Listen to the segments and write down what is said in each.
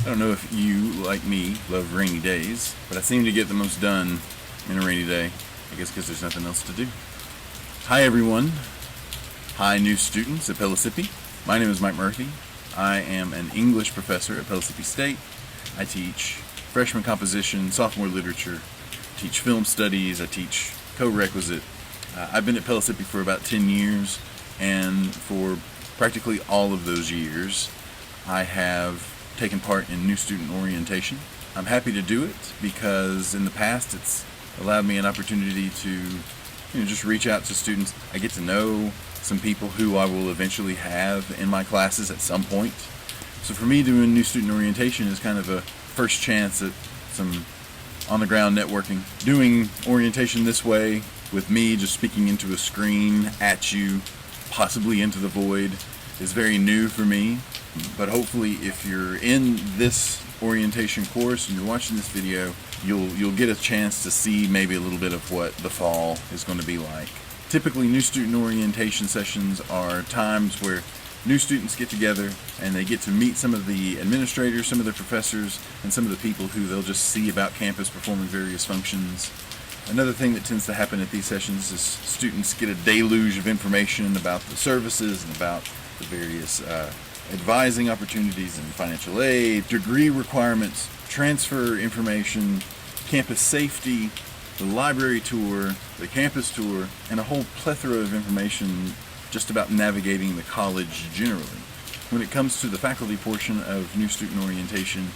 I don't know if you, like me, love rainy days, but I seem to get the most done in a rainy day. I guess because there's nothing else to do. Hi everyone. Hi new students at Pellissippi. My name is Mike Murphy. I am an English professor at Pellissippi State. I teach freshman composition, sophomore literature, teach film studies, I teach co-requisite. I've been at Pellissippi for about 10 years, and for practically all of those years, I have taken part in new student orientation. I'm happy to do it because in the past it's allowed me an opportunity to just reach out to students. I get to know some people who I will eventually have in my classes at some point. So for me, doing new student orientation is kind of a first chance at some on-the-ground networking. Doing orientation this way, with me just speaking into a screen at you, possibly into the void, is very new for me. But hopefully if you're in this orientation course and you're watching this video, you'll get a chance to see maybe a little bit of what the fall is going to be like. Typically, new student orientation sessions are times where new students get together and they get to meet some of the administrators, some of the professors, and some of the people who they'll just see about campus performing various functions. Another thing that tends to happen at these sessions is students get a deluge of information about the services and about the various advising opportunities and financial aid, degree requirements, transfer information, campus safety, the library tour, the campus tour, and a whole plethora of information just about navigating the college generally. When it comes to the faculty portion of new student orientation,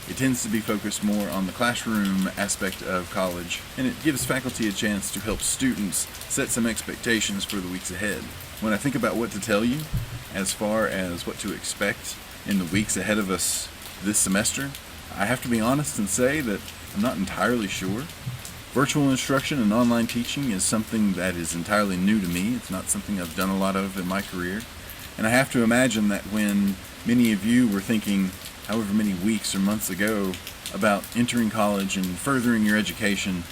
it tends to be focused more on the classroom aspect of college, and it gives faculty a chance to help students set some expectations for the weeks ahead. When I think about what to tell you as far as what to expect in the weeks ahead of us this semester, I have to be honest and say that I'm not entirely sure. Virtual instruction and online teaching is something that is entirely new to me. It's not something I've done a lot of in my career. And I have to imagine that when many of you were thinking, however many weeks or months ago, about entering college and furthering your education,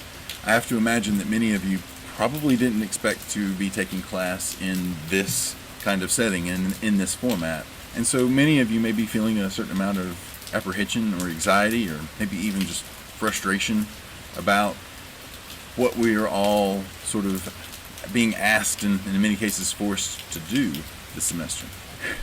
I have to imagine that many of you probably didn't expect to be taking class in this kind of setting and in this format. And so many of you may be feeling a certain amount of apprehension or anxiety or maybe even just frustration about what we are all sort of being asked and in many cases forced to do this semester.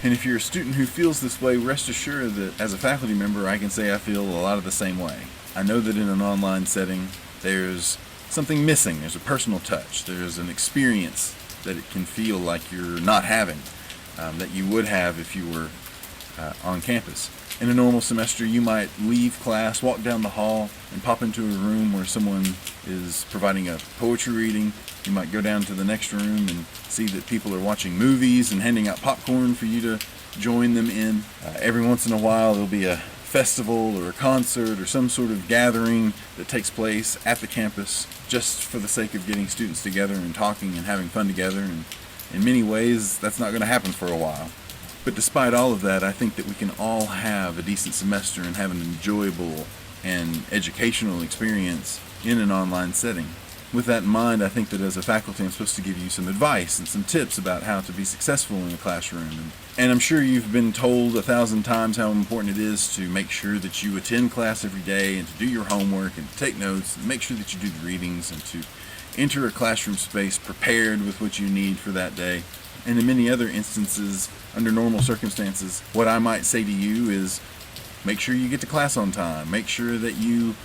And if you're a student who feels this way, rest assured that as a faculty member, I can say I feel a lot of the same way. I know that in an online setting, there's something missing. There's a personal touch. There's an experience that it can feel like you're not having, that you would have if you were on campus. In a normal semester, you might leave class, walk down the hall, and pop into a room where someone is providing a poetry reading. You might go down to the next room and see that people are watching movies and handing out popcorn for you to join them in. Every once in a while, there'll be a festival or a concert or some sort of gathering that takes place at the campus just for the sake of getting students together and talking and having fun together. And in many ways, that's not going to happen for a while. But despite all of that, I think that we can all have a decent semester and have an enjoyable and educational experience in an online setting. With that in mind, I think that as a faculty, I'm supposed to give you some advice and some tips about how to be successful in a classroom. And I'm sure you've been told 1,000 times how important it is to make sure that you attend class every day and to do your homework and to take notes and make sure that you do the readings and to enter a classroom space prepared with what you need for that day. And in many other instances, under normal circumstances, what I might say to you is make sure you get to class on time. Make sure that you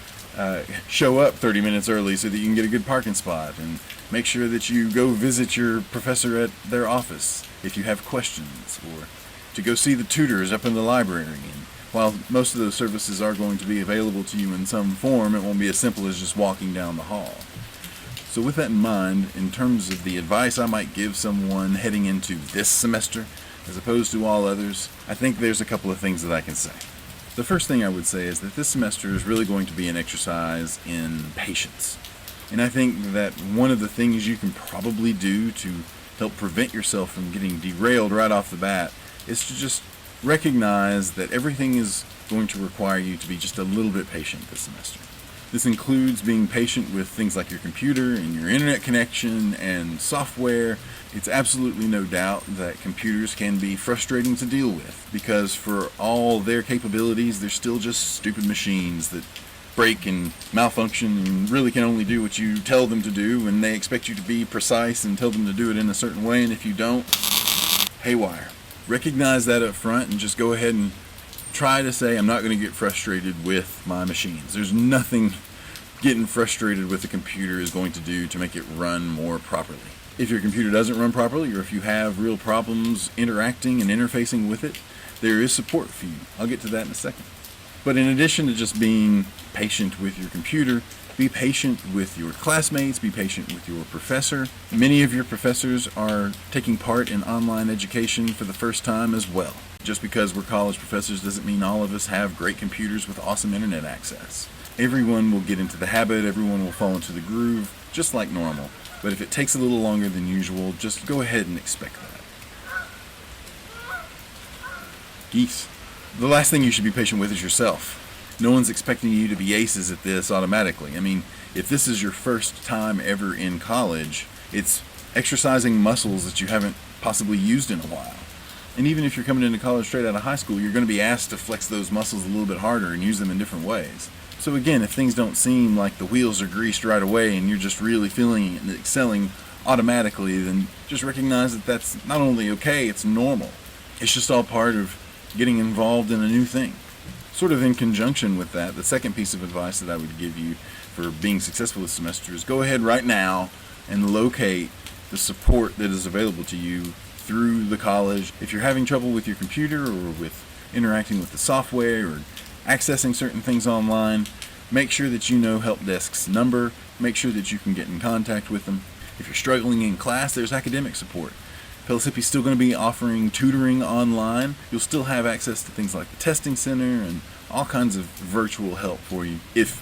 show up 30 minutes early so that you can get a good parking spot, and make sure that you go visit your professor at their office if you have questions, or to go see the tutors up in the library. And while most of those services are going to be available to you in some form, it won't be as simple as just walking down the hall. So with that in mind, in terms of the advice I might give someone heading into this semester as opposed to all others, I think there's a couple of things that I can say. The first thing I would say is that this semester is really going to be an exercise in patience. And I think that one of the things you can probably do to help prevent yourself from getting derailed right off the bat is to just recognize that everything is going to require you to be just a little bit patient this semester. This includes being patient with things like your computer and your internet connection and software. It's absolutely no doubt that computers can be frustrating to deal with because for all their capabilities, they're still just stupid machines that break and malfunction and really can only do what you tell them to do, and they expect you to be precise and tell them to do it in a certain way, and if you don't, haywire. Recognize that up front and just go ahead and try to say, I'm not going to get frustrated with my machines. There's nothing getting frustrated with the computer is going to do to make it run more properly. If your computer doesn't run properly, or if you have real problems interacting and interfacing with it, there is support for you. I'll get to that in a second. But in addition to just being patient with your computer, be patient with your classmates, be patient with your professor. Many of your professors are taking part in online education for the first time as well. Just because we're college professors doesn't mean all of us have great computers with awesome internet access. Everyone will get into the habit, everyone will fall into the groove, just like normal. But if it takes a little longer than usual, just go ahead and expect that. Geese. The last thing you should be patient with is yourself. No one's expecting you to be aces at this automatically. I mean, if this is your first time ever in college, it's exercising muscles that you haven't possibly used in a while. And even if you're coming into college straight out of high school, you're going to be asked to flex those muscles a little bit harder and use them in different ways. So again, if things don't seem like the wheels are greased right away and you're just really feeling and excelling automatically, then just recognize that that's not only okay, it's normal. It's just all part of getting involved in a new thing. Sort of in conjunction with that, the second piece of advice that I would give you for being successful this semester is go ahead right now and locate the support that is available to you through the college. If you're having trouble with your computer or with interacting with the software or accessing certain things online, make sure that you know help desk's number, make sure that you can get in contact with them. If you're struggling in class, there's academic support. Pellissippi is still going to be offering tutoring online. You'll still have access to things like the testing center and all kinds of virtual help for you. If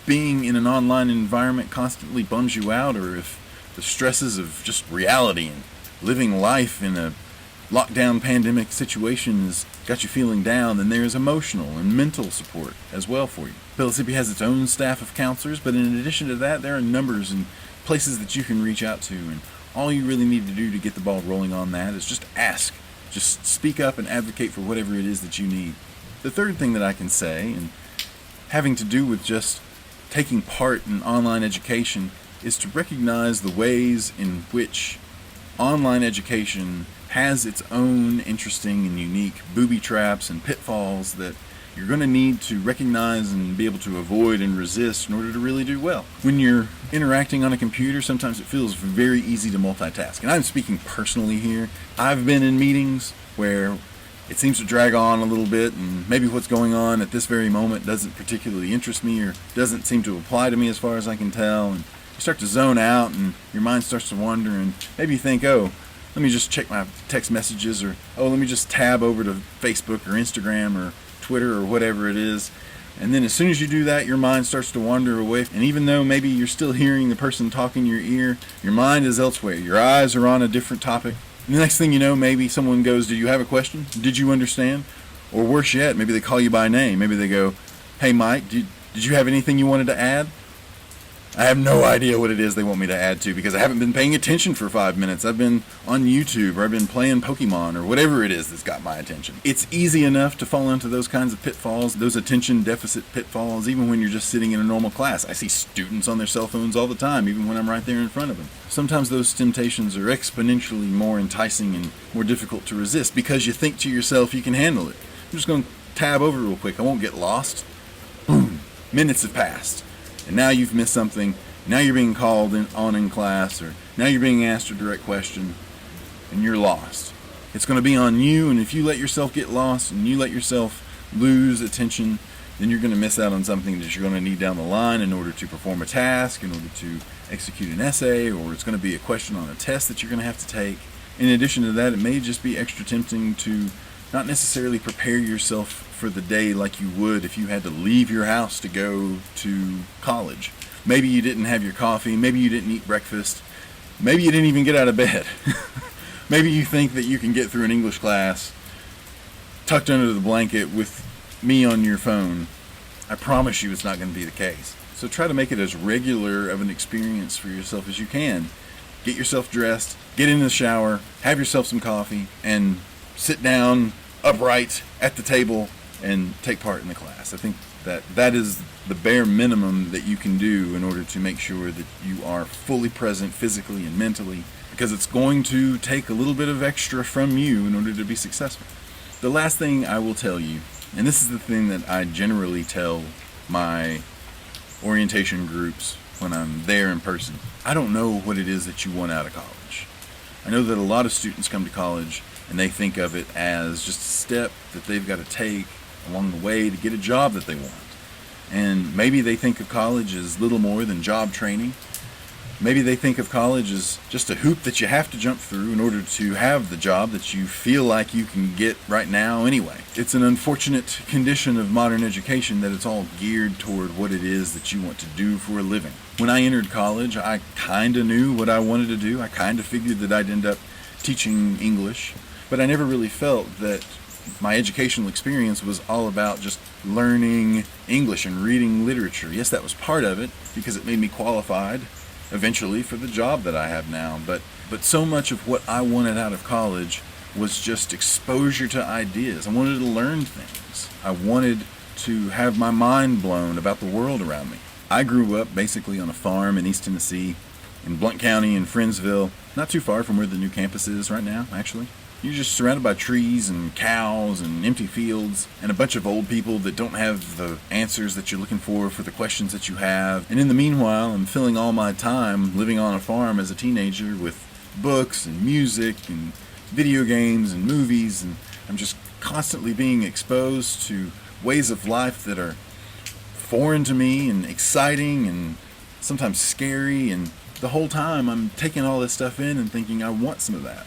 being in an online environment constantly bums you out, or if the stresses of just reality and living life in a lockdown pandemic situation has got you feeling down, then there is emotional and mental support as well for you. Pellissippi has its own staff of counselors, but in addition to that, there are numbers and places that you can reach out to, and all you really need to do to get the ball rolling on that is just ask. Just speak up and advocate for whatever it is that you need. The third thing that I can say, and having to do with just taking part in online education, is to recognize the ways in which online education has its own interesting and unique booby traps and pitfalls that you're going to need to recognize and be able to avoid and resist in order to really do well. When you're interacting on a computer, sometimes it feels very easy to multitask. And I'm speaking personally here. I've been in meetings where it seems to drag on a little bit, and maybe what's going on at this very moment doesn't particularly interest me or doesn't seem to apply to me as far as I can tell. And you start to zone out and your mind starts to wander, and maybe you think, oh, let me just check my text messages, or oh, let me just tab over to Facebook or Instagram or Twitter or whatever it is. And then as soon as you do that, your mind starts to wander away. And even though maybe you're still hearing the person talk in your ear, your mind is elsewhere. Your eyes are on a different topic. And the next thing you know, maybe someone goes, "Did you have a question? Did you understand?" Or worse yet, maybe they call you by name. Maybe they go, "Hey Mike, did you have anything you wanted to add?" I have no idea what it is they want me to add to because I haven't been paying attention for 5 minutes. I've been on YouTube, or I've been playing Pokemon, or whatever it is that's got my attention. It's easy enough to fall into those kinds of pitfalls, those attention deficit pitfalls, even when you're just sitting in a normal class. I see students on their cell phones all the time, even when I'm right there in front of them. Sometimes those temptations are exponentially more enticing and more difficult to resist because you think to yourself you can handle it. I'm just going to tab over real quick. I won't get lost. Boom. Minutes have passed. And now you've missed something. Now you're being called in class, or now you're being asked a direct question, and you're lost. It's going to be on you, and if you let yourself get lost and you let yourself lose attention, then you're going to miss out on something that you're going to need down the line in order to perform a task, in order to execute an essay, or it's going to be a question on a test that you're going to have to take. In addition to that, it may just be extra tempting to not necessarily prepare yourself for the day like you would if you had to leave your house to go to college. Maybe you didn't have your coffee, maybe you didn't eat breakfast, maybe you didn't even get out of bed. Maybe you think that you can get through an English class tucked under the blanket with me on your phone. I promise you it's not going to be the case. So try to make it as regular of an experience for yourself as you can. Get yourself dressed, get in the shower, have yourself some coffee, and sit down upright at the table and take part in the class. I think that is the bare minimum that you can do in order to make sure that you are fully present physically and mentally, because it's going to take a little bit of extra from you in order to be successful. The last thing I will tell you, and this is the thing that I generally tell my orientation groups when I'm there in person, I don't know what it is that you want out of college. I know that a lot of students come to college and they think of it as just a step that they've got to take along the way to get a job that they want. And maybe they think of college as little more than job training. Maybe they think of college as just a hoop that you have to jump through in order to have the job that you feel like you can get right now anyway. It's an unfortunate condition of modern education that it's all geared toward what it is that you want to do for a living. When I entered college, I kind of knew what I wanted to do. I kind of figured that I'd end up teaching English, but I never really felt that my educational experience was all about just learning English and reading literature. Yes, that was part of it because it made me qualified eventually for the job that I have now, but so much of what I wanted out of college was just exposure to ideas. I wanted to learn things. I wanted to have my mind blown about the world around me. I grew up basically on a farm in East Tennessee, in Blount County in Friendsville, not too far from where the new campus is right now, actually. You're just surrounded by trees and cows and empty fields and a bunch of old people that don't have the answers that you're looking for the questions that you have. And in the meanwhile, I'm filling all my time living on a farm as a teenager with books and music and video games and movies, and I'm just constantly being exposed to ways of life that are foreign to me and exciting and sometimes scary, and the whole time I'm taking all this stuff in and thinking I want some of that.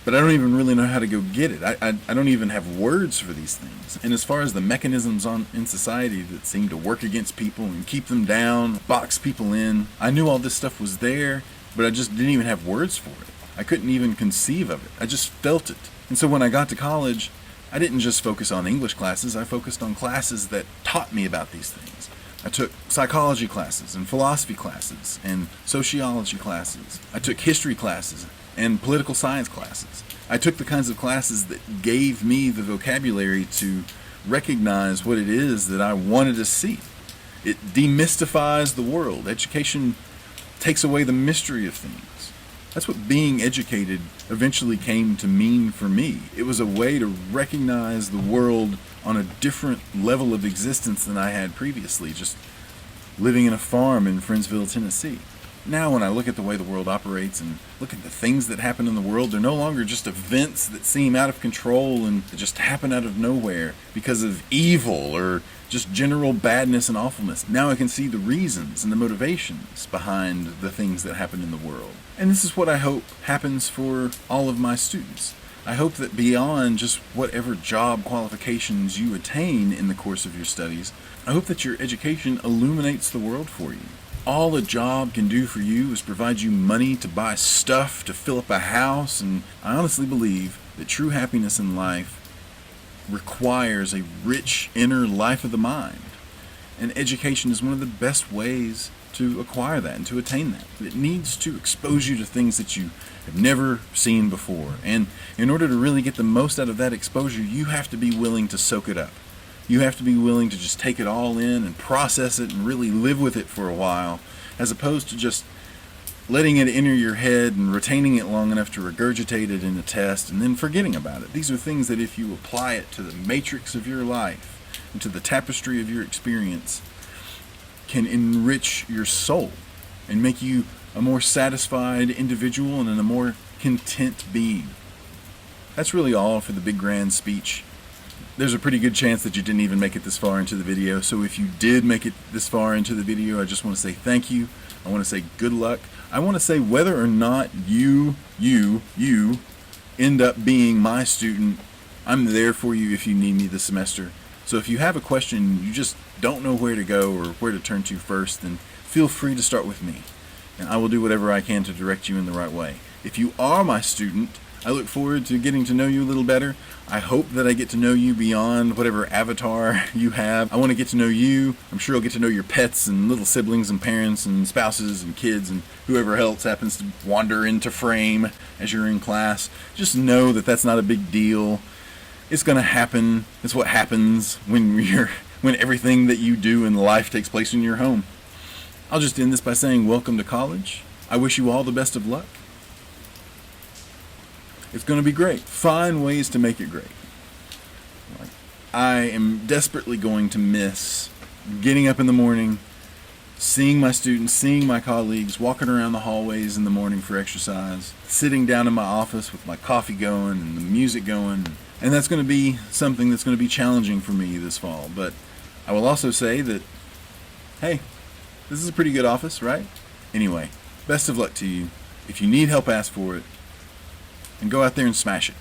But I don't even really know how to go get it. I don't even have words for these things. And as far as the mechanisms in society that seem to work against people and keep them down, box people in, I knew all this stuff was there, but I just didn't even have words for it. I couldn't even conceive of it. I just felt it. And so when I got to college, I didn't just focus on English classes. I focused on classes that taught me about these things. I took psychology classes and philosophy classes and sociology classes. I took history classes and political science classes. I took the kinds of classes that gave me the vocabulary to recognize what it is that I wanted to see. It demystifies the world. Education takes away the mystery of things. That's what being educated eventually came to mean for me. It was a way to recognize the world on a different level of existence than I had previously, just living in a farm in Friendsville, Tennessee. Now when I look at the way the world operates and look at the things that happen in the world, they're no longer just events that seem out of control and that just happen out of nowhere because of evil or just general badness and awfulness. Now I can see the reasons and the motivations behind the things that happen in the world. And this is what I hope happens for all of my students. I hope that beyond just whatever job qualifications you attain in the course of your studies, I hope that your education illuminates the world for you. All a job can do for you is provide you money to buy stuff, to fill up a house, and I honestly believe that true happiness in life requires a rich inner life of the mind. And education is one of the best ways to acquire that and to attain that. It needs to expose you to things that you have never seen before. And in order to really get the most out of that exposure, you have to be willing to soak it up. You have to be willing to just take it all in and process it and really live with it for a while, as opposed to just letting it enter your head and retaining it long enough to regurgitate it in a test and then forgetting about it. These are things that if you apply it to the matrix of your life and to the tapestry of your experience, can enrich your soul and make you a more satisfied individual and a more content being. That's really all for the big grand speech. There's a pretty good chance that you didn't even make it this far into the video, so if you did make it this far into the video, I just want to say thank you. I want to say good luck. I want to say whether or not you end up being my student, I'm there for you if you need me this semester. So if you have a question, you just don't know where to go or where to turn to first, then feel free to start with me, and I will do whatever I can to direct you in the right way. If you are my student, I look forward to getting to know you a little better. I hope that I get to know you beyond whatever avatar you have. I want to get to know you. I'm sure I'll get to know your pets and little siblings and parents and spouses and kids and whoever else happens to wander into frame as you're in class. Just know that that's not a big deal. It's going to happen. It's what happens when everything that you do in life takes place in your home. I'll just end this by saying welcome to college. I wish you all the best of luck. It's going to be great. Find ways to make it great. I am desperately going to miss getting up in the morning, seeing my students, seeing my colleagues, walking around the hallways in the morning for exercise, sitting down in my office with my coffee going and the music going. And that's going to be something that's going to be challenging for me this fall. But I will also say that, hey, this is a pretty good office, right? Anyway, best of luck to you. If you need help, ask for it. And go out there and smash it.